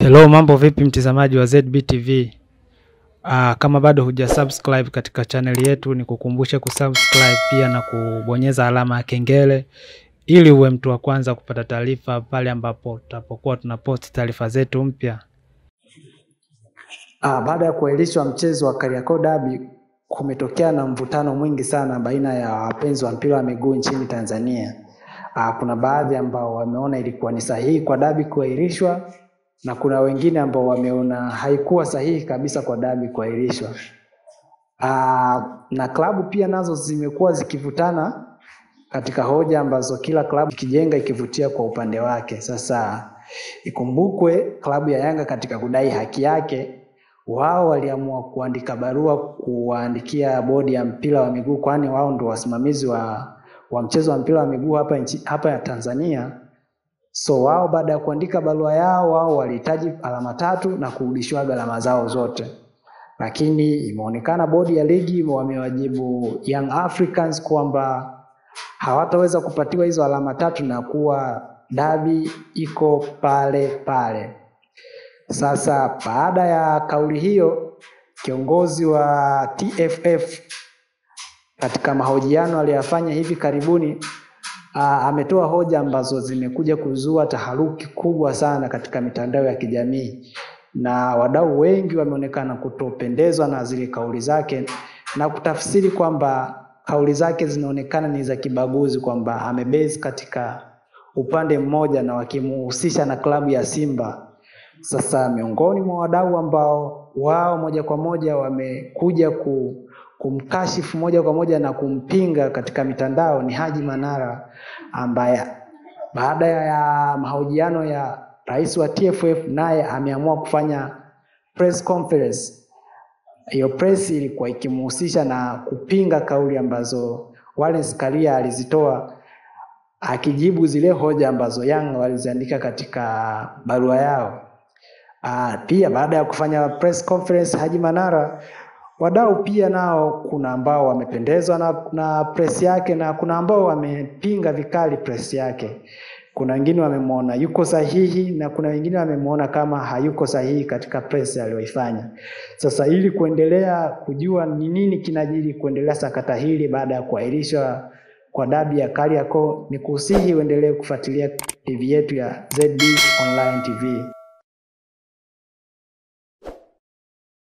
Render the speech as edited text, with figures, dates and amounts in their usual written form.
Hello, mambo vipi mtazamaji wa ZB TV? Kama bado hujasubscribe katika channel yetu, ni kukumbusha kusubscribe pia na kubonyeza alama ya kengele ili uwe mtu wa kwanza kupata taarifa pale ambapo tutapokuwa tunapost taarifa zetu mpya. Baada ya kuahirishwa mchezo wa Kariakoo Derby, kumetokea na mvutano mwingi sana baina ya wapenzi wa mpira wa miguu nchini Tanzania. Kuna baadhi ambao wameona ilikuwa ni sahihi kwa derby kuahirishwa, na kuna wengine ambao wameona haikuwa sahihi kabisa kwa derby kuahirishwa. Na klabu pia nazo zimekuwa zikivutana katika hoja ambazo kila klabu ikijenga ikivutia kwa upande wake. Sasa ikumbukwe klabu ya Yanga katika kudai haki yake, wao waliamua kuandika barua kuandikia bodi ya mpira wa miguu, kwani wao ndio wasimamizi wa mchezo wa mpira wa miguu hapa ya Tanzania. So wao baada ya kuandika barua yao, wao walihitaji alama 3 na kurudishwa gharama zao zote. Lakini imeonekana bodi ya ligi wamewajibu Young Africans kwamba hawataweza kupatiwa hizo alama 3 na kuwa derby iko pale pale. Sasa baada ya kauli hiyo, kiongozi wa TFF katika mahojiano aliyofanya hivi karibuni ametoa hoja ambazo zimekuja kuzua taharuki kubwa sana katika mitandao ya kijamii, na wadau wengi wameonekana kutopendezwa na zile kauli zake na kutafsiri kwamba kauli zake zinaonekana ni za kibaguzi, kwamba amebase katika upande mmoja na wakimuhusisha na klabu ya Simba. Sasa miongoni mwa wadau ambao wao moja kwa moja wamekuja kumkashifu moja kwa moja na kumpinga katika mitandao ni Haji Manara, ambaye baada ya mahojiano ya rais wa TFF naye ameamua kufanya press conference. Hiyo press ilikuwa ikimuhusisha na kupinga kauli ambazo Wallace Karia alizitoa, akijibu zile hoja ambazo Yanga waliziandika katika barua yao. Pia baada ya kufanya press conference Haji Manara, wadau pia nao kuna ambao wamependezwa na press yake na kuna ambao wamepinga vikali press yake. Kuna wengine wamemwona yuko sahihi na kuna wengine wamemwona kama hayuko sahihi katika press aliyoifanya. Sasa ili kuendelea kujua ni nini kinajiri kuendelea sakata hili baada ya kuahirishwa kwa derby ya Kariakoo, ni kusihi uendelee kufuatilia TV yetu ya ZB Online TV.